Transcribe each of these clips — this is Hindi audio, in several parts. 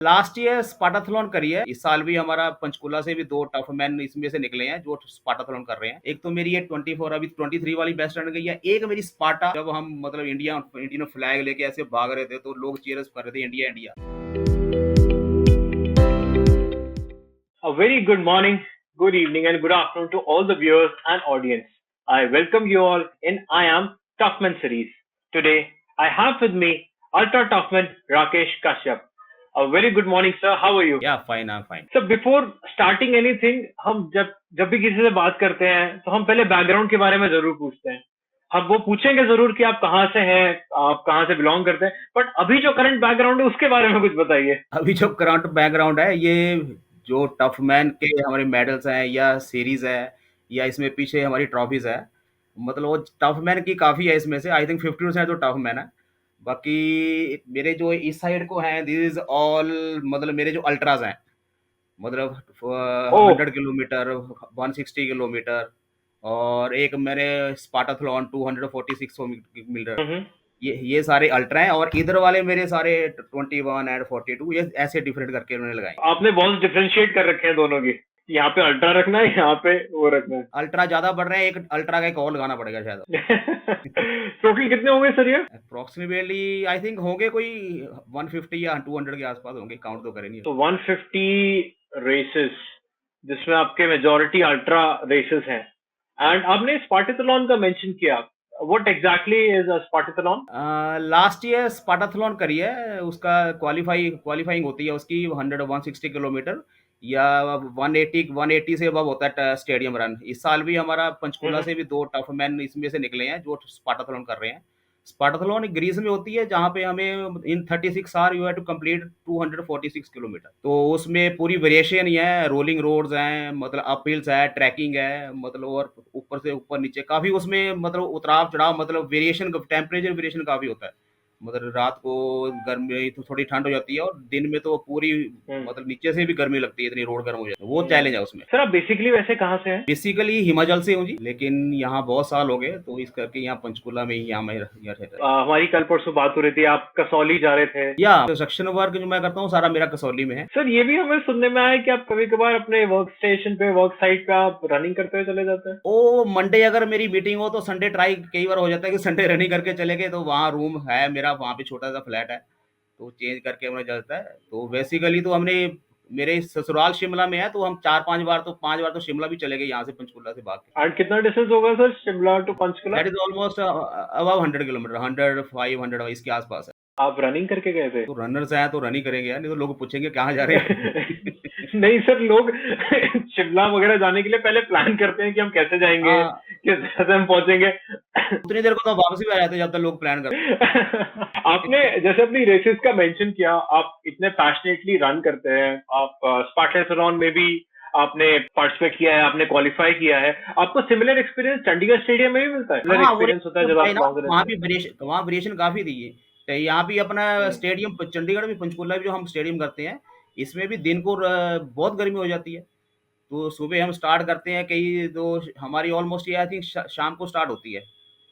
लास्ट ईयर स्पाटाथलॉन करी है। इस साल भी हमारा पंचकूला से भी 2 टफ मैन इसमें से निकले हैं जो स्पाटाथलॉन कर रहे हैं। एक तो मेरी ये 24 अभी 23 वाली बेस्ट रन गई है। एक मेरी स्पाटा जब हम मतलब इंडियन फ्लैग लेके ऐसे भाग रहे थे तो लोग चीयर्स कर रहे थे India India. A very good morning, good evening, and good afternoon to all the viewers and audience. I welcome you all in I Am Toughman series. Today, I have with me Ultra Toughman Rakesh Kashyap. A very good morning, sir. How are you? या fine, I am fine. So before starting anything, हम जब भी किसी से बात करते हैं तो हम पहले बैकग्राउंड के बारे में जरूर पूछते हैं। हम वो पूछेंगे जरूर कि आप कहाँ से हैं, आप कहाँ से बिलोंग करते हैं, बट अभी जो करंट बैकग्राउंड है उसके बारे में कुछ बताइए। अभी जो करंट बैकग्राउंड है ये जो टफ मैन के हमारे मेडल्स हैं या सीरीज है या इसमें पीछे हमारी ट्रॉफीज है, मतलब वो टफ मैन की काफ़ी है। इसमें से आई थिंक 50% तो टफ मैन है। बाकी मेरे जो इस साइड को हैं दिस इज ऑल, मतलब मेरे जो अल्ट्राज हैं, मतलब ओह, 100 किलोमीटर, 160 किलोमीटर, और एक मेरे स्पाटाथलॉन 246 मीटर। हम्म। ये सारे अल्ट्रा हैं और इधर वाले मेरे सारे 21 एंड 42, ये ऐसे डिफरेंट करके उन्होंने लगाए। आपने बहुत डिफरेंशिएट कर रखे हैं दोनों की। यहाँ पे अल्ट्रा रखना है, यहाँ पे वो रखना अल्ट्रा ज्यादा बढ़ रहे हैं, एक अल्ट्रा का एक और लगाना पड़ेगा शायद। है। टोटल कितने होंगे सर ये? अप्रोक्सीमेटली आई थिंक होंगे कोई 150 या 200 के आसपास होंगे, काउंट तो करे नहीं। तो 150 रेसेस जिसमें आपके मेजोरिटी अल्ट्रा रेसेस हैं, एंड आपने स्पार्टाथलॉन का मेंशन किया। What exactly is a Spartathlon? Last year Spartathlon करी है, उसका क्वालिफाइंग होती है उसकी 160 किलोमीटर या 180 से अब होता है स्टेडियम रन। इस साल भी हमारा पंचकूला से भी 2 टफ मैन इसमें से निकले हैं जो स्पाटाथलॉन कर रहे हैं। स्पाटाथलॉन ग्रीस में होती है जहाँ पे हमें in 36 hour you have to complete 246 kilometre. तो उसमें पूरी वेरिएशन ही है, रोलिंग रोड्स हैं, मतलब अप हिल्स है, ट्रैकिंग है, मतलब और ऊपर से ऊपर नीचे काफ़ी उसमें मतलब उतराव चढ़ाव, मतलब वेरिएशन, टेम्परेचर वेरिएशन काफ़ी होता है। मतलब रात को गर्मी तो थोड़ी ठंड हो जाती है और दिन में तो पूरी मतलब नीचे से भी गर्मी लगती है, इतनी रोड गर्म हो जाती है। वो चैलेंज है उसमें। सर आप बेसिकली वैसे कहाँ से हैं? बेसिकली हिमाचल से हूँ जी, लेकिन यहाँ बहुत साल हो गए तो इस करके यहाँ पंचकुला में ही यहाँ मैं यहाँ रहता है। हमारी कल परसों बात हो रही थी, आप कसौली जा रहे थे। या कंस्ट्रक्शन वर्क जो मैं करता हूँ सारा मेरा कसौली में है। सर ये भी हमें सुनने में आया कि आप कभी कभार अपने वर्क स्टेशन पे, वर्क साइट पे आप रनिंग करते हुए चले जाते हैं। ओ मंडे अगर मेरी मीटिंग हो तो संडे ट्राई कई बार हो जाता है कि संडे रनिंग करके चले गए, तो वहाँ रूम है मेरा, वहाँ पे छोटा सा फ्लैट है तो चेंज करके हमें जाता है। तो बेसिकली तो हमने, मेरे ससुराल शिमला में है तो हम 5 बार तो शिमला भी चले गए यहाँ से पंचकुला से भाग के। एंड कितना डिस्टेंस होगा sir Shimla to Panchkula? That is almost above 100 kilometre, 100 500 इसके आसपास है। आप रनिंग करके गए थे? तो रनर्स हैं तो रनिंग करेंगे यार, नहीं तो लोग पूछेंगे कहाँ जा रहे हैं। नहीं सर, लोग शिमला वगैरह जाने के लिए पहले प्लान करते हैं कि हम कैसे जाएंगे, हाँ, किस तरह से हम पहुंचेंगे। उतनी देर को तो वापस भी आ जाते हैं जब तक लोग प्लान करते आपने जैसे अपनी रेसेस का मेंशन किया, आप इतने पैशनेटली रन करते हैं, आप स्पार्टाथलॉन में भी आपने पार्टिसिपेट किया है, आपने क्वालिफाई किया है। आपको सिमिलर एक्सपीरियंस चंडीगढ़ स्टेडियम में भी मिलता है? हैं। सिमिलर हाँ वो एक्सपीरियंस होता है जब आप ना, लॉन्ग रन वहाँ में? भी वेरिएशन काफी दी है। तो यहाँ भी अपना हम्म। स्टेडियम चंडीगढ़ में पंचकुला में जो हम स्टेडियम करते हैं, इसमें भी दिन को बहुत गर्मी हो जाती है। तो सुबह हम स्टार्ट करते हैं कई तो हमारी ऑलमोस्ट ये आई थिंक शाम को स्टार्ट होती है,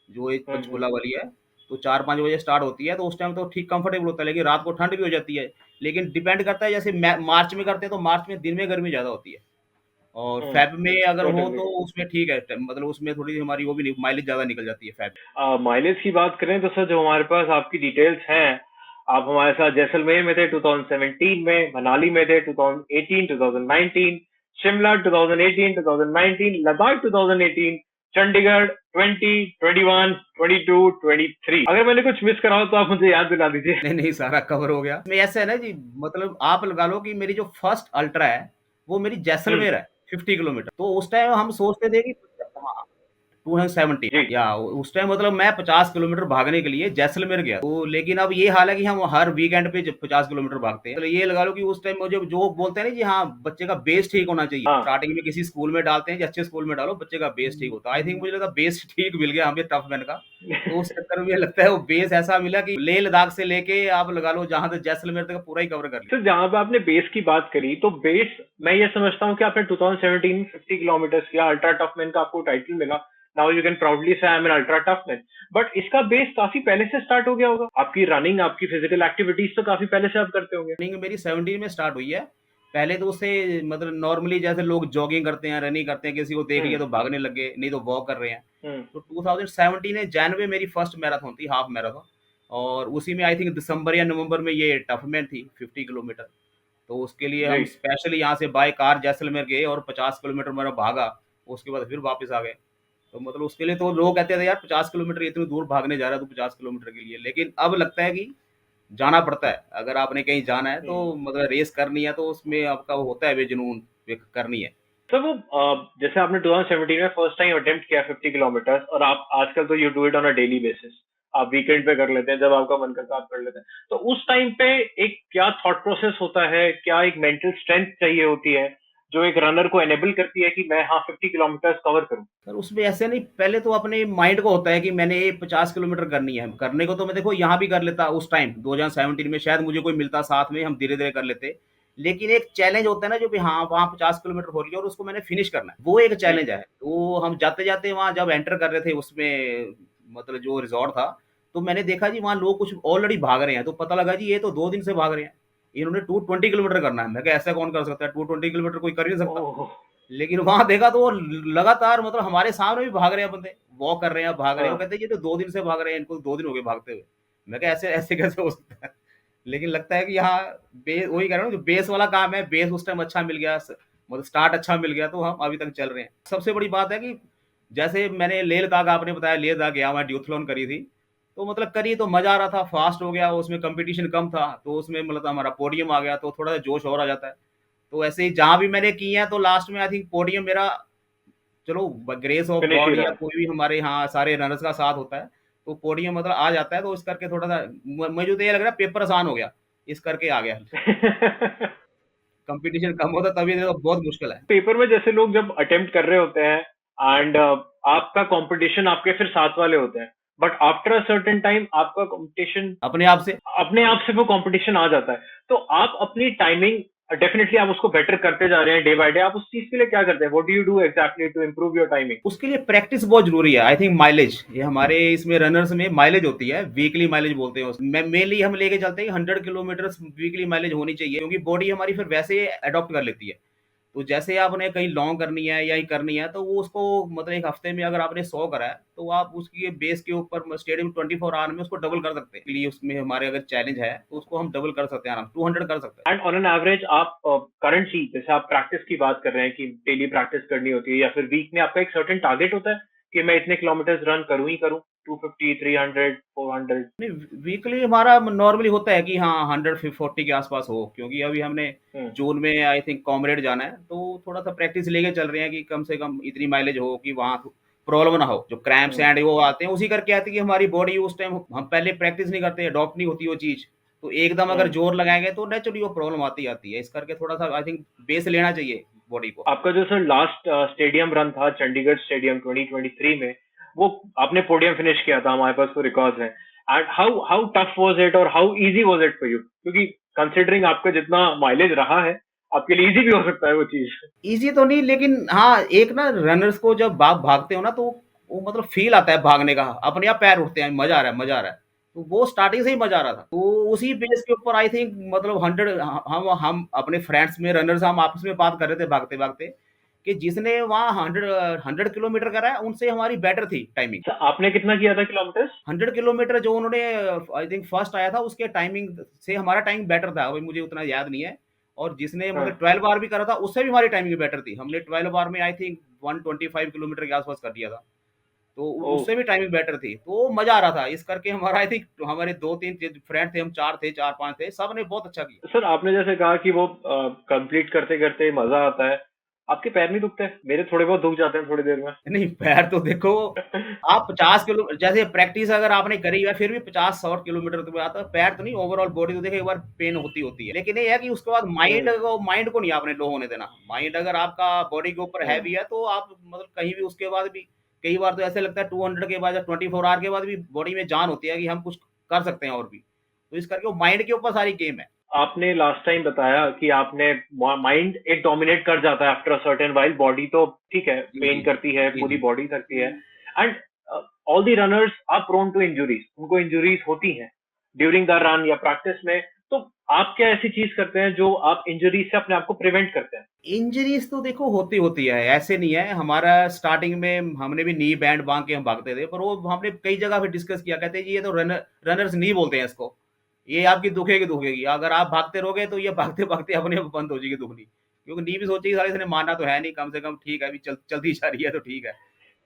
जो एक हम्म। पंचकुला वाली है। तो 4-5 बजे स्टार्ट होती है तो उस टाइम तो ठीक कंफर्टेबल होता है, लेकिन रात को ठंड भी हो जाती है। लेकिन डिपेंड करता है, जैसे मार्च में करते हैं तो मार्च में दिन में गर्मी ज़्यादा होती है, और फेब में अगर हो टोटली। तो उसमें ठीक है, मतलब उसमें थोड़ी हमारी वो भी माइलेज ज़्यादा निकल जाती है फेब। माइलेज की बात करें तो सर, जो हमारे पास आपकी डिटेल्स हैं, आप हमारे साथ जैसलमेर में थे 2017 में, मनाली में थे 2018 2019, शिमला 2018 2019, लद्दाख 2018, चंडीगढ़ 20 21 22 23। अगर मैंने कुछ मिस करा हो तो आप मुझे याद दिला दीजिए। नहीं नहीं, सारा कवर हो गया। इसमें ऐसा है ना जी, मतलब आप लगा लो कि मेरी जो फर्स्ट अल्ट्रा है वो मेरी हम्म। जैसलमेर है, 50 किलोमीटर। तो उस टाइम हम सोचते थे कि हाँ, 270 जी। या उस टाइम मतलब मैं 50 किलोमीटर भागने के लिए जैसलमेर गया। तो लेकिन अब ये हाल है कि हम हर वीकेंड पे 50 किलोमीटर भागते हैं। तो ये लगा लो कि उस टाइम मुझे जो बोलते हैं ना जी, हाँ बच्चे का बेस ठीक होना चाहिए। हाँ। स्टार्टिंग में किसी स्कूल में डालते हैं कि अच्छे स्कूल में डालो, बच्चे का बेस ठीक होता है। आई थिंक मुझे लगा बेस ठीक मिल गया हमें टफ मैन का। तो उस चक्कर में लगता है वो बेस ऐसा मिला कि लेह लद्दाख से लेके आप लगा लो जहां तक जैसलमेर तक पूरा ही कवर कर लिया। सर जहां पे आपने बेस की बात करी, तो बेस मैं ये समझता हूँ कि आपने 2017 50 किलोमीटर किया, अल्ट्रा टफ मैन का आपको टाइटल मिला, नाउ यू कैन प्राउडली से I am an ultra tough man. But इसका बेस काफी पहले से स्टार्ट हो गया होगा, आपकी रनिंग, आपकी फिजिकल एक्टिविटीज तो काफी पहले से आप करते होंगे। रनिंग मेरी 17 में स्टार्ट हुई है। पहले तो उससे मतलब नॉर्मली जैसे लोग जॉगिंग करते हैं, रनिंग करते हैं, किसी को देख लिया हम्म तो भागने लग गए, नहीं तो वॉक कर रहे हैं। हम्म तो 2017 में जैन में मेरी फर्स्ट मैराथन थी, हाफ मैराथन। और उसी में आई थिंक दिसंबर या नवंबर में ये टफमैन थी 50 किलोमीटर। तो उसके लिए हम जी। स्पेशली यहाँ से बाय कार जैसलमेर गए और 50 किलोमीटर मेरा भागा। उसके बाद फिर वापस आ गए। तो मतलब उसके लिए तो लोग कहते थे यार 50 किलोमीटर इतनी दूर भागने जा रहा है तो 50 किलोमीटर के लिए, लेकिन अब लगता है कि जाना पड़ता है। अगर आपने कहीं जाना है तो हम्म। मतलब रेस करनी है तो उसमें आपका वो होता है वे जुनून वे करनी है। सर वो जैसे आपने 2017 में फर्स्ट टाइम अटेम्प्ट किया 50 किलोमीटर, और आप आजकल तो you do it on a daily basis, आप वीकेंड पे कर लेते हैं, जब आपका मन करता है आप कर लेते हैं। तो उस टाइम पे एक क्या थॉट प्रोसेस होता है, क्या एक मेंटल स्ट्रेंथ चाहिए होती है जो एक रनर को एनेबल करती है कि मैं हाँ 50 किलोमीटर कवर करूं। सर उसमें ऐसे नहीं, पहले तो अपने माइंड को होता है कि मैंने ये 50 किलोमीटर करनी है। करने को तो मैं देखो यहाँ भी कर लेता उस टाइम 2017 में, शायद मुझे कोई मिलता साथ में, हम धीरे धीरे कर लेते। लेकिन एक चैलेंज होता है ना जो भी, हाँ वहाँ 50 किलोमीटर हो रही है और उसको मैंने फिनिश करना है, वो एक जी। चैलेंज है। तो हम जाते जाते वहाँ जब एंटर कर रहे थे उसमें, मतलब जो रिजॉर्ट था, तो मैंने देखा जी वहाँ लोग कुछ ऑलरेडी भाग रहे हैं। तो पता लगा जी ये तो 2 दिन से भाग रहे हैं, इन्होंने 220 किलोमीटर करना है। मैं कहा ऐसा कौन कर सकता है, 220 किलोमीटर कोई कर ही नहीं सकता। ओह। लेकिन वहां देखा तो वो लगातार मतलब हमारे सामने भी भाग रहे हैं बंदे, वॉक कर रहे हैं, भाग रहे हैं। वो हाँ। कहते हैं ये तो 2 दिन से भाग रहे हैं, इनको 2 दिन हो गए भागते हुए। मैं कहा ऐसे ऐसे कैसे हो सकता है। लेकिन लगता है कि यहाँ बेस, वही कह रहा हूँ, जो बेस वाला काम है, बेस उस टाइम अच्छा मिल गया, मतलब स्टार्ट अच्छा मिल गया, तो हम अभी तक चल रहे हैं। सबसे बड़ी बात है कि जैसे मैंने लेह लद्दाख, आपने बताया लेह लद्दाख गया, वहाँ ड्यूथलॉन करी थी। तो मतलब करी तो मजा आ रहा था, फास्ट हो गया, उसमें कंपटीशन कम था, तो उसमें मतलब हमारा पोडियम आ गया, तो थोड़ा सा जोश और आ जाता है। तो ऐसे ही जहाँ भी मैंने की है तो लास्ट में आई थिंक पोडियम मेरा, चलो grace of finish he God या रहा कोई भी हमारे यहाँ सारे रनर्स का साथ होता है, तो पोडियम मतलब आ जाता है। तो इस करके थोड़ा सा मुझे तो ये लग रहा है पेपर आसान हो गया, इस करके आ गया। है। कंपटीशन कम होता तभी तो बहुत मुश्किल है। पेपर में जैसे लोग जब अटेम्प्ट कर रहे होते हैं एंड आपका कंपटीशन आपके फिर साथ वाले होते हैं, but after a certain time आपका कंपटीशन अपने आप से। अपने आप से वो कंपटीशन आ जाता है। तो आप अपनी टाइमिंग डेफिनेटली आप उसको बेटर करते जा रहे हैं डे बाय डे, आप उस चीज के लिए क्या करते हैं, what do you do exactly to improve your timing. उसके लिए प्रैक्टिस बहुत जरूरी है। आई थिंक माइलेज, ये हमारे इसमें रनर्स में माइलेज होती है, वीकली माइलेज बोलते हैं उसमें। मेनली हम लेके चलते हैं 100 किलोमीटर वीकली माइलेज होनी चाहिए, क्योंकि बॉडी हमारी फिर वैसे अडॉप्ट कर लेती है। तो जैसे आपने कहीं लॉन्ग करनी है या ही करनी है, तो वो उसको मतलब एक हफ्ते में अगर आपने 100 करा है, तो आप उसकी बेस के ऊपर स्टेडियम 24 आवर में उसको डबल कर सकते हैं। इसलिए उसमें हमारे अगर चैलेंज है तो उसको हम डबल कर सकते हैं, आराम 200 कर सकते हैं। एंड ऑन एन एवरेज आप करंटली जैसे आप प्रैक्टिस की बात कर रहे हैं कि डेली प्रैक्टिस करनी होती है, या फिर वीक में आपका एक सर्टेन टारगेट होता है कि मैं इतने किलोमीटर रन करूं ही करूं, 250, 300, 400। नहीं, वीकली हमारा नॉर्मली होता है कि हाँ 140 के आसपास हो, क्योंकि अभी हमने हम्म जून में आई थिंक कॉमरेड जाना है, तो थोड़ा सा प्रैक्टिस लेके चल रहे हैं कि कम से कम इतनी माइलेज हो कि वहाँ प्रॉब्लम ना हो। जो क्रैम्प्स हम्म एंड वो आते हैं उसी करके आती है कि हमारी बॉडी उस टाइम, हम पहले प्रैक्टिस नहीं करते, अडॉप्ट नहीं होती वो चीज़। तो एकदम अगर हम्म। जोर लगाएंगे तो नेचुरली वो प्रॉब्लम आती आती है। इस करके थोड़ा सा आई थिंक बेस लेना चाहिए बॉडी को। आपका जो सर लास्ट स्टेडियम रन था चंडीगढ़ स्टेडियम 2023 में, वो आपने पोडियम फिनिश किया था, हमारे पास वो रिकॉर्ड्स हैं। And how how tough was it और how easy was it for you, क्योंकि कंसिडरिंग आपका जितना माइलेज रहा है, आपके लिए इजी भी हो सकता है वो चीज। ईज़ी तो नहीं, लेकिन हाँ, एक ना रनर्स को जब आप भागते हो ना तो वो मतलब फ़ील आता है भागने का, अपने आप पैर उठते हैं, मज़ा आ रहा है, मज़ा आ रहा है। तो वो स्टार्टिंग से ही मज़ा आ रहा था। तो उसी बेस के ऊपर आई थिंक मतलब 100, हम अपने फ्रेंड्स में रनर्स हम आपस में बात कर रहे थे भागते-भागते, कि जिसने वहाँ 100 किलोमीटर करा है उनसे हमारी बेटर थी टाइमिंग। सर आपने कितना किया था किलोमीटर। 100 किलोमीटर जो उन्होंने आई थिंक फर्स्ट आया था उसके टाइमिंग से हमारा टाइमिंग बेटर था, अभी मुझे उतना याद नहीं है। और जिसने हाँ। मतलब 12 बार भी करा था उससे भी हमारी टाइमिंग बेटर थी, हमने 12 बार में आई थिंक 125 किलोमीटर के आसपास कर दिया था। तो ओह। उससे भी टाइमिंग बेटर थी, तो मजा आ रहा था। इस करके हमारा आई थिंक हमारे 2-3 फ्रेंड थे, हम 4 थे, 4-5 थे, सब ने बहुत अच्छा किया। सर आपने जैसे कहा कि वो कंप्लीट करते करते मजा आता है, आपके पैर नहीं दुखते? मेरे थोड़े बहुत दुख जाते हैं थोड़ी देर में। नहीं, पैर तो देखो, आप 50 किलो जैसे प्रैक्टिस अगर आपने करी है फिर भी 50-60 किलोमीटर तो आता है, पैर तो नहीं, ओवरऑल बॉडी तो देखो एक बार पेन होती है। लेकिन ये है कि उसके बाद हम्म माइंड को नहीं आपने लो होने देना। माइंड अगर आपका बॉडी के ऊपर हम्म। हैवी है तो आप मतलब कहीं भी उसके बाद भी, कई बार तो ऐसे लगता है 200 के बाद या 24 आवर के बाद भी बॉडी में जान होती है कि हम कुछ कर सकते हैं और भी। तो इस करके वो माइंड के ऊपर सारी गेम है। आपने लास्ट टाइम बताया कि आपने माइंड एक डोमिनेट कर जाता है after a certain while, body तो ठीक है जी, पेन जी। करती है, जी, पूरी जी। बॉडी करती है, and all the runners are prone to injuries, उनको इंजुरीज होती हैं ड्यूरिंग द रन या प्रैक्टिस में। तो आप क्या ऐसी चीज करते हैं जो आप इंजरी से अपने आप को प्रिवेंट करते हैं? इंजरीज तो देखो होती होती है, ऐसे नहीं है। हमारा स्टार्टिंग में हमने भी नी बैंड बांध के हम भागते थे, पर वो हमने कई जगह पे डिस्कस किया, कहते हैं जी ये तो रनर्स नी बोलते हैं इसको, ये आपकी दुखेगी दुखेगी, अगर आप भागते रहोगे तो ये भागते भागते अपने आप बंद हो जाएगी दुखनी, क्योंकि नी भी सोचेगी साले इसने मारना तो है नहीं, कम से कम ठीक है अभी चलती जा रही है तो ठीक है।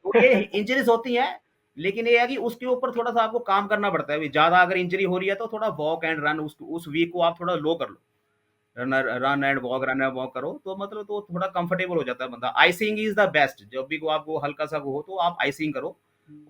तो ये इंजरीज होती हैं, लेकिन ये है कि उसके ऊपर थोड़ा सा आपको काम करना पड़ता है। अभी ज्यादा अगर इंजरी हो रही है तो थोड़ा वॉक एंड रन उस वीक को आप थोड़ा लो कर लो, रन एंड वॉक करो, तो मतलब तो थोड़ा कंफर्टेबल हो जाता है बंदा। आइसिंग इज द बेस्ट, जब भी को आपको हल्का सा वो हो तो आप आइसिंग करो,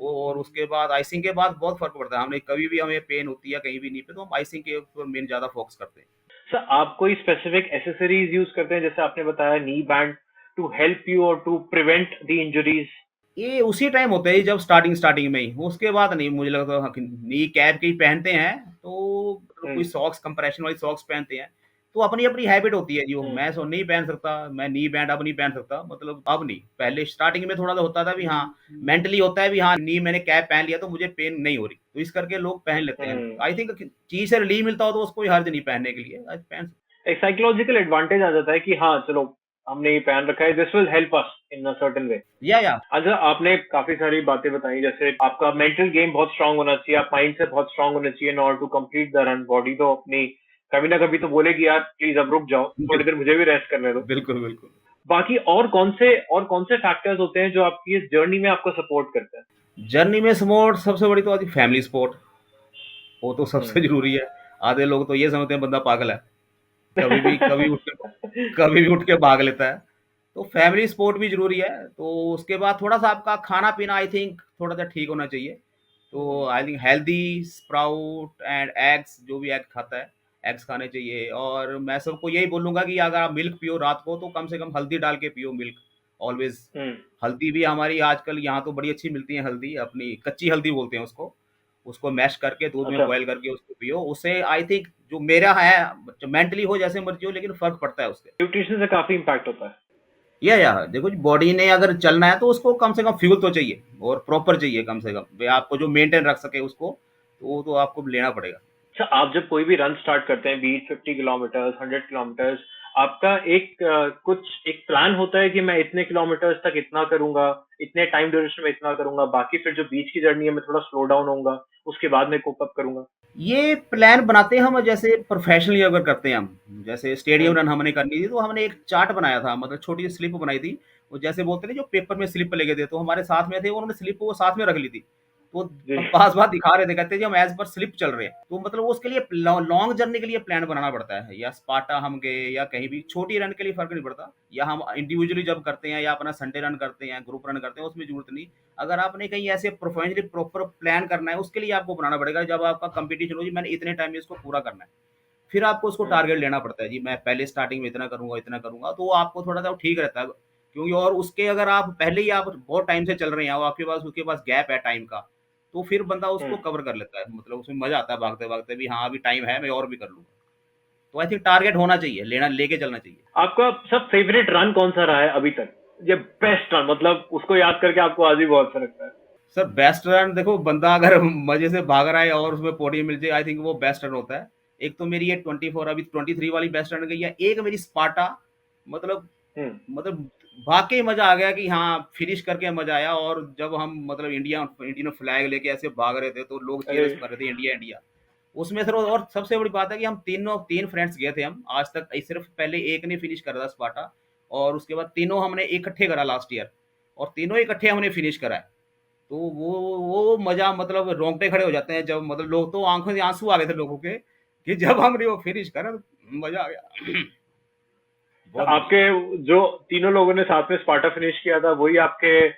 और उसके बाद आइसिंग के बाद बहुत फर्क पड़ता है। हमने कभी भी हमें पेन होती है कहीं भी नहीं पे, तो हम आइसिंग के ऊपर मेन ज्यादा फोकस करते हैं। सर आप कोई स्पेसिफिक एसेसरीज यूज करते हैं, जैसे आपने बताया नी बैंड, टू हेल्प यू और टू प्रिवेंट द इंजरीज? ये उसी टाइम होते हैं जब स्टार्टिंग स्टार्टिंग में ही, उसके बाद नहीं मुझे लगता। नी कैप की पहनते हैं तो मतलब कोई हम्म। सॉक्स कंप्रेशन वाली सॉक्स पहनते हैं, तो अपनी अपनी हैबिट होती है जी। वो हम्म। मैं सो नहीं पहन सकता, मैं नी बैंड अब नहीं पहन सकता, मतलब अब नहीं। पहले स्टार्टिंग में थोड़ा सा होता था भी हाँ, मेंटली होता है भी हाँ नी मैंने कैप पहन लिया तो मुझे पेन नहीं हो रही, तो इस करके लोग पहन लेते हैं। हम्म। आई थिंक चीज से रिलीफ मिलता हो तो उसको हर्ज नहीं पहनने के लिए, आज पहन। एक साइकोलॉजिकल एडवांटेज आ जाता है कि हाँ चलो हमने ये पहन रखा है, this will help us in a certain way. या अच्छा, आपने काफी सारी बातें बताई, जैसे आपका मेंटल गेम बहुत स्ट्रांग होना चाहिए, आप माइंड से बहुत स्ट्रांग होना चाहिए in order to complete the run. Body तो अपनी कभी ना कभी तो बोलेगी यार प्लीज अब रुक जाओ, थोड़ी देर मुझे भी रेस्ट करने दो। बिल्कुल बिल्कुल। बाकी और कौन से फैक्टर्स होते हैं जो आपकी इस जर्नी में आपको सपोर्ट करते हैं? जर्नी में स्पोर्ट सबसे बड़ी तो आती फैमिली सपोर्ट, वो तो सबसे हम्म। जरूरी है। आधे लोग तो ये समझते हैं बंदा पागल है, कभी भी उठ के भाग लेता है। तो फैमिली सपोर्ट भी ज़रूरी है। तो उसके बाद थोड़ा-सा आपका खाना-पीना आई थिंक थोड़ा-सा ठीक होना चाहिए। तो I think healthy sprout and eggs, जो भी एग खाता है, एग्स खाने चाहिए। और मैं सबको यही बोलूँगा कि अगर आप मिल्क पियो रात को तो कम से कम हल्दी डाल के पियो मिल्क, ऑलवेज़। हम्म। हल्दी भी हमारी आजकल यहाँ तो बड़ी अच्छी मिलती है हल्दी, अपनी कच्ची हल्दी बोलते हैं उसको। उसको मैश करके दूध में अच्छा। बॉयल करके उसको पियो। उससे आई थिंक जो मेरा है मेंटली हो जैसे मर्ज़ी हो, लेकिन फ़र्क पड़ता है उससे। न्यूट्रिशन से काफी इम्पैक्ट होता है। या देखो जी, बॉडी ने अगर चलना है तो उसको कम से कम फ्यूल तो चाहिए, और प्रॉपर चाहिए कम से कम। वे आपको जो मेंटेन रख सके उसको, तो वो तो आपको लेना पड़ेगा। अच्छा, आप जब कोई भी रन स्टार्ट करते हैं, बीट 50 किलोमीटर 100 किलोमीटर, आपका कुछ एक प्लान होता है कि मैं इतने किलोमीटर्स तक इतना करूंगा, इतने टाइम ड्यूरेशन में इतना करूंगा, बाकी फिर जो बीच की जर्नी है मैं थोड़ा स्लो डाउन होऊंगा, उसके बाद मैं कोप अप करूंगा? ये प्लान बनाते हैं हम, जैसे प्रोफेशनली अगर करते हैं हम, जैसे स्टेडियम हम्म। रन हमने करनी थी तो हमने एक चार्ट बनाया था, मतलब छोटी सी स्लिप बनाई थी। वो जैसे बोलते हैं ना, जो पेपर में स्लिप लेके थे, तो हमारे साथ में थे, उन्होंने स्लिप वो साथ में रख ली थी। तो जी। हम पास बात दिखा रहे थे, कहते जी हम एज पर स्लिप चल रहे हैं। तो मतलब उसके लिए लॉन्ग जर्नी के लिए प्लान बनाना पड़ता है, या स्पार्टा हम गए या कहीं भी छोटी रन के लिए फर्क नहीं पड़ता, या हम इंडिविजुअली जब करते हैं या अपना संडे रन करते हैं, ग्रुप रन करते हैं, उसमें जरूरत नहीं। अगर आपने कहीं ऐसे प्रोफेशनली प्रॉपर प्लान करना है, उसके लिए आपको बनाना पड़ेगा। जब आपका कंपटीशन हो जी मैंने इतने टाइम में इसको पूरा करना है, फिर आपको उसको हम्म। टारगेट लेना पड़ता है जी, मैं पहले स्टार्टिंग में इतना करूंगा, तो वो आपको थोड़ा सा ठीक रहता है। क्योंकि और उसके अगर आप पहले ही आप बहुत टाइम से चल रहे हैं और आपके पास उसके पास गैप है टाइम का, तो फिर बंदा उसको हम्म। कवर कर लेता है, मतलब उसमें मजा आता है भागते भागते भी, हाँ अभी टाइम है मैं और भी कर लूंगा। तो आई थिंक टारगेट होना चाहिए, लेना लेके चलना चाहिए। आपका सब फेवरेट रन कौन सा रहा है अभी तक? ये बेस्ट रन, मतलब उसको याद करके आपको आज भी बहुत अच्छा लगता है? सर बेस्ट रन देखो, बंदा अगर मजे से भाग रहा है और उसमें पोडियम मिल जाए, आई थिंक वो बेस्ट रन होता है। एक तो मेरी ये 24, अभी 23 वाली बेस्ट रन गई है, एक मेरी स्पार्टा, मतलब हम्म। मतलब भाग के ही मजा आ गया कि हाँ फिनिश करके मजा आया। और जब हम मतलब इंडियन फ्लैग लेके ऐसे भाग रहे थे तो लोग अरे। चीयर्स कर रहे थे, इंडिया इंडिया। उसमें सर और सबसे बड़ी बात है कि हम तीन फ्रेंड्स गए थे, हम आज तक सिर्फ पहले एक ने फिनिश करा था स्पार्टा, और उसके बाद तीनों हमने इकट्ठे करा लास्ट ईयर, और तीनों इकट्ठे हमने फिनिश करा है। तो वो मजा, मतलब रोंगटे खड़े हो जाते हैं जब, मतलब लोग तो आंखों से आंसू आ गए थे लोगों के, कि जब हमने वो फिनिश करा तो मजा आ गया। तो बहुत मजा। आपके जो तीनों लोगों ने साथ में स्पार्टा फिनिश किया था, वही आपके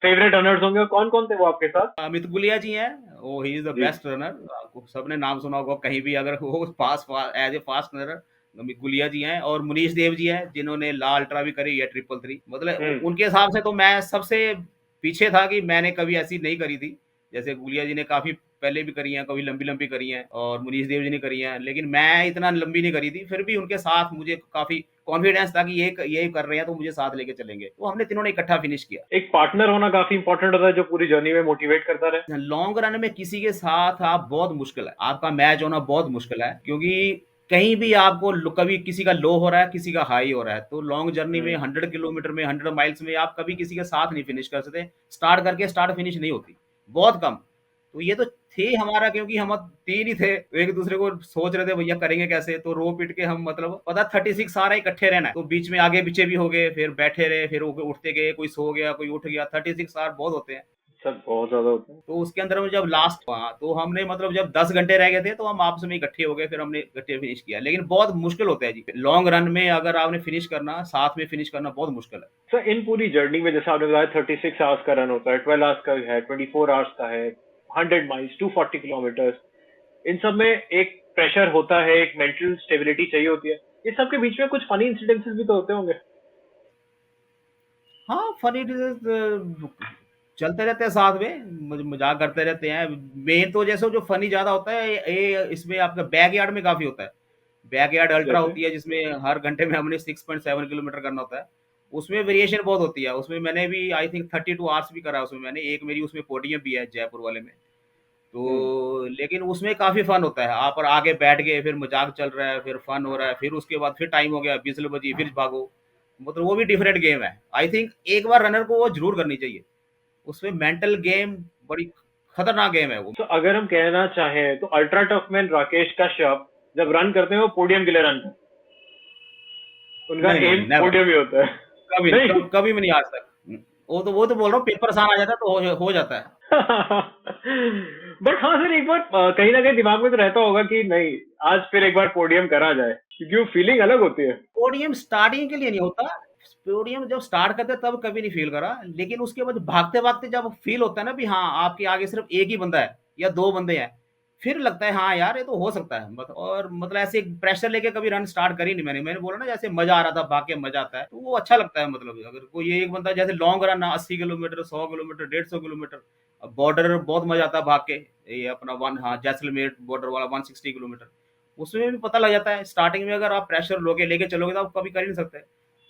फेवरेट रनर्स होंगे? कौन कौन थे वो आपके साथ? अमित गुलिया जी हैं, वो ही is the ji. Best runner, आपको सबने नाम सुना होगा कहीं भी अगर हो, fast as a fast runner Amit Gulia ji हैं। और मुनीश देव जी हैं, जिन्होंने ला अल्ट्रा भी करी है, 333, मतलब हम्म। उनके हिसाब से तो मैं सबसे पीछे था कि मैंने कभी ऐसी नहीं करी थी। जैसे गुलिया जी ने काफी पहले भी करी हैं, कभी लंबी-लंबी करी हैं और मुनीष देव जी ने करी हैं, लेकिन मैं इतना लंबी नहीं करी थी, फिर भी उनके साथ मुझे काफ़ी कॉन्फिडेंस था कि ये कर रहे हैं तो मुझे साथ लेके चलेंगे। तो हमने तीनों ने इकट्ठा फिनिश किया। एक पार्टनर होना काफी इंपॉर्टेंट होता है जो पूरी जर्नी में मोटिवेट करता रहे। लॉन्ग रन में किसी के साथ आप बहुत मुश्किल है, आपका मैच होना बहुत मुश्किल है, क्योंकि कहीं भी आपको कभी किसी का लो हो रहा है, किसी का हाई हो रहा है, तो लॉन्ग जर्नी में हम्म। 100 किलोमीटर में 100 माइल्स में आप कभी किसी के साथ नहीं फिनिश कर सकते। स्टार्ट करके स्टार्ट फिनिश नहीं होती, बहुत कम। तो ये तो थे हमारा, क्योंकि हम 3 ही थे, तो एक दूसरे को सोच रहे थे भैया करेंगे कैसे, तो रो पीट के हम मतलब पता 36 सारा इकट्ठे रहना है, तो बीच में आगे पीछे भी हो गए, फिर बैठे रहे, फिर उठते गए, कोई सो गया, कोई उठ गया, 36 आवर बहुत होते हैं। सब बहुत ज्यादा होता है। तो उसके अंदर में जब लास्ट हुआ तो हमने मतलब जब 10 घंटे रह गए थे तो हम आपस में इकट्ठे हो गए, फिर हमने इकट्ठे फिनिश किया, लेकिन बहुत मुश्किल होता है जी लॉन्ग रन में, अगर आपने फिनिश करना साथ में फिनिश करना बहुत मुश्किल है। सर इन पूरी जर्नी में जैसे आपने बताया 36 आवर्स का रन होता है, 12 आवर्स का है, 24 आवर्स का है, 100 माइल्स, 240 किलोमीटर, इन सब में एक प्रेशर होता है, एक मेंटल स्टेबिलिटी चाहिए होती है। इस सब के बीच में कुछ फनी इंसिडेंसेस भी तो होते होंगे। हाँ, फनी चलते रहते हैं साथ में, मजाक करते रहते हैं। मेन तो जैसे जो फनी ज्यादा होता है ये इसमें आपका बैक यार्ड में काफी होता है। बैक यार्ड अल्ट्रा जैसे होती है जिसमें हर घंटे में हमने 6.7 किलोमीटर करना होता है। उसमें वेरिएशन बहुत होती है, उसमें मैंने भी आई थिंक 32 आवर्स भी करा है उसमें मैंने, एक मेरी उसमें पोडियम भी है जयपुर वाले में। हम्म। तो लेकिन उसमें काफी फन होता है, आप और आगे बैठ गए, फिर मजाक चल रहा है, फिर फन हो रहा है, फिर उसके बाद फिर टाइम हो गया, बिजली बजी, फिर भागो। मतलब वो भी डिफरेंट गेम है। आई थिंक एक बार रनर को वो जरूर करनी चाहिए, उसमें मेंटल गेम बड़ी खतरनाक गेम है वो। तो अगर हम कहना चाहें तो अल्ट्रा टफमैन राकेश कश्यप जब रन करते हैं वो पोडियम के लिए रन करते हैं, उनका नहीं नहीं एम नहीं, नेवर, पोडियम ही होता है। कभी नहीं, नहीं। कभी भी नहीं आज तक। वो तो बोल रहा हूँ, पेपर आसान आ जाता है तो हो जाता है। बट हाँ सर, एक बार कहीं ना कहीं दिमाग में तो रहता होगा कि नहीं, आज फिर एक बार पोडियम करा जाए, क्योंकि वो फीलिंग अलग होती है। पोडियम स्टार्टिंग के लिए नहीं होता, पोडियम जब स्टार्ट करते हैं तब कभी नहीं फील करा, लेकिन उसके बाद भागते भागते जब फील होता है ना भी हाँ आपके आगे सिर्फ एक ही बंदा है या दो बंदे हैं, फिर लगता है हाँ यार ये तो हो सकता है। और मतलब ऐसे प्रेशर लेके कभी रन स्टार्ट करी नहीं मैंने बोला ना, जैसे मजा आ रहा था, भाग के मजा आता है, तो वो अच्छा लगता है। मतलब अगर कोई एक बंदा जैसे long run 80 kilometre, 100 kilometre, 150 kilometre, border बहुत मजा आता है भाग के, ये अपना वन, हाँ जैसलमेर बॉर्डर वाला 160 किलोमीटर, उसमें भी पता लग जाता है। स्टार्टिंग में अगर आप प्रेशर लोगे लेके चलोगे तो आप कभी कर ही नहीं सकते,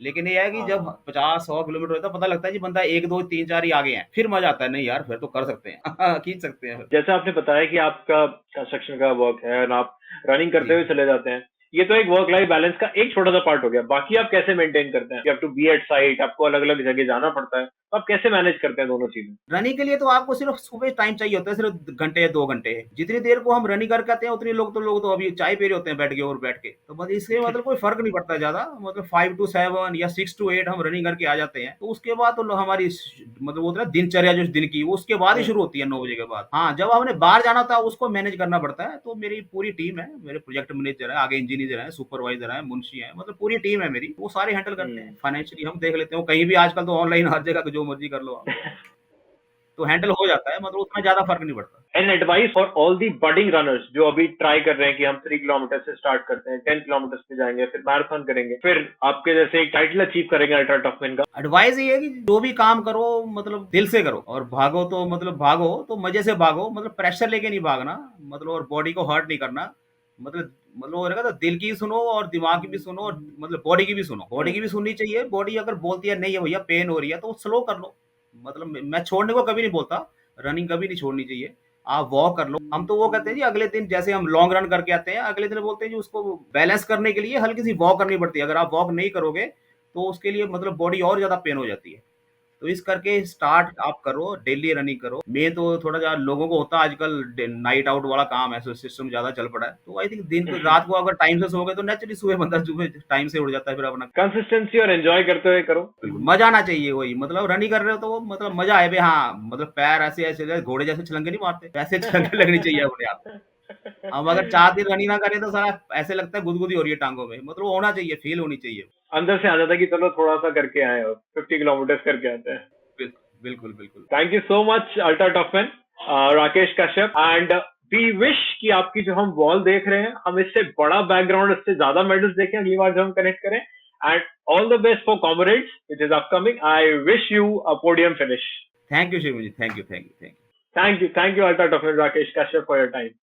लेकिन ये है कि जब हाँ। 50-100 किलोमीटर होता है पता लगता है जी बंदा 1 2 3 4 ही आगे हैं, फिर मजा आता है, नहीं यार फिर तो कर सकते हैं खींच सकते हैं फिर। जैसे आपने बताया कि आपका कंस्ट्रक्शन का वर्क है और आप रनिंग करते जी। हुए चले जाते हैं, ये तो एक वर्क लाइफ बैलेंस का एक छोटा सा पार्ट हो गया। बाकी आप कैसे मेंटेन करते हैं? You have to be at sight, आपको अलग अलग जगह जाना पड़ता है, तो आप कैसे मैनेज करते हैं दोनों चीजें? रनिंग के लिए तो आपको सिर्फ सुबह टाइम चाहिए होता है, सिर्फ घंटे या 2 घंटे, जितनी देर को हम रनिंग करके आते हैं उतनी लोग तो अभी चाय पी रहे होते हैं बैठ के, और बैठ के तो मतलब इसके मतलब कोई फर्क नहीं पड़ता ज्यादा, मतलब 5 to 7 या 6 to 8 हम रनिंग करके आ जाते हैं। तो उसके बाद तो हमारी मतलब वो होता है ना दिनचर्या जो दिन की, वो उसके बाद ही हम्म। शुरू होती है 9 बजे के बाद। हाँ, जब हमने बाहर जाना था उसको मैनेज करना पड़ता है, तो मेरी पूरी टीम है, मेरे प्रोजेक्ट मैनेजर है, आगे इंजीनियर है, सुपरवाइजर है, मुंशी है, मतलब पूरी टीम है मेरी, वो सारे हैंडल करते हैं। हम्म। फाइनेंशियली हम देख लेते हैं, कहीं भी आजकल तो ऑनलाइन हर जगह जो मर्जी कर लो आप, तो हैंडल हो जाता है, मतलब उतना ज्यादा फर्क नहीं पड़ता। An advice for all the budding runners जो अभी ट्राई कर रहे हैं कि हम 3 किलोमीटर से स्टार्ट करते हैं, 10 किलोमीटर पे जाएंगे, फिर मैराथन करेंगे, फिर आपके जैसे एक टाइटल अचीव करेंगे अल्ट्रा टफमैन का। एडवाइस ये है कि जो भी काम करो मतलब दिल से करो, और भागो तो मतलब भागो तो मजे से भागो, मतलब प्रेशर लेके नहीं भागना, मतलब और बॉडी को हर्ट नहीं करना, मतलब वो रहेगा तो दिल की सुनो और दिमाग की भी सुनो, और मतलब बॉडी की भी सुनो, बॉडी की भी सुननी चाहिए। बॉडी अगर बोलती है नहीं है भैया पेन हो रही है तो स्लो कर लो, मतलब मैं छोड़ने को कभी नहीं बोलता, रनिंग कभी नहीं छोड़नी चाहिए, आप वॉक कर लो। हम तो वो कहते हैं जी अगले दिन जैसे हम लॉन्ग रन करके आते हैं, अगले दिन बोलते हैं जी उसको बैलेंस करने के लिए हल्की सी वॉक करनी पड़ती है, अगर आप वॉक नहीं करोगे तो उसके लिए मतलब बॉडी और ज़्यादा पेन हो जाती है। तो इस करके स्टार्ट आप करो, डेली रनिंग करो। मैं तो थोड़ा ज़्यादा लोगों को होता है आजकल नाइट आउट वाला काम है, सिस्टम ज़्यादा चल पड़ा है, तो आई थिंक दिन को रात को अगर टाइम से सोओगे तो नेचुरली सुबह बंदा सुबह टाइम से उठ जाता है फिर अपना। कंसिस्टेंसी और एंजॉय करते हुए करो। बिल्कुल, मजा आना चाहिए, वही मतलब रनिंग कर रहे हो तो वो मतलब मजा आए भाई, हाँ मतलब पैर ऐसे ऐसे जैसे घोड़े जैसे छलंगे नहीं मारते, वैसे छलंगे लगनी चाहिए अपने आप। हम अगर 4 दिन रनिंग ना करें तो सारा ऐसे लगता है गुदगुदी हो रही है टांगों में, मतलब वो होना चाहिए, फील होनी चाहिए। अंदर से आ जाता है कि चलो थोड़ा सा करके आए और 50 किलोमीटर करके आते हैं। बिल्कुल बिल्कुल बिल्कुल। Thank you so much ultra toughman Rakesh Kashyap, and we wish कि आपकी जो हम वॉल देख रहे हैं हम इससे बड़ा बैकग्राउंड, इससे ज्यादा मेडल्स देखें अगली बार जब हम कनेक्ट करें। And all the best for comrades which is upcoming. I wish you a podium finish. Thank you Shiv ji, thank you thank you thank you. Thank you, Dr. Rakesh Kashyap, for your time.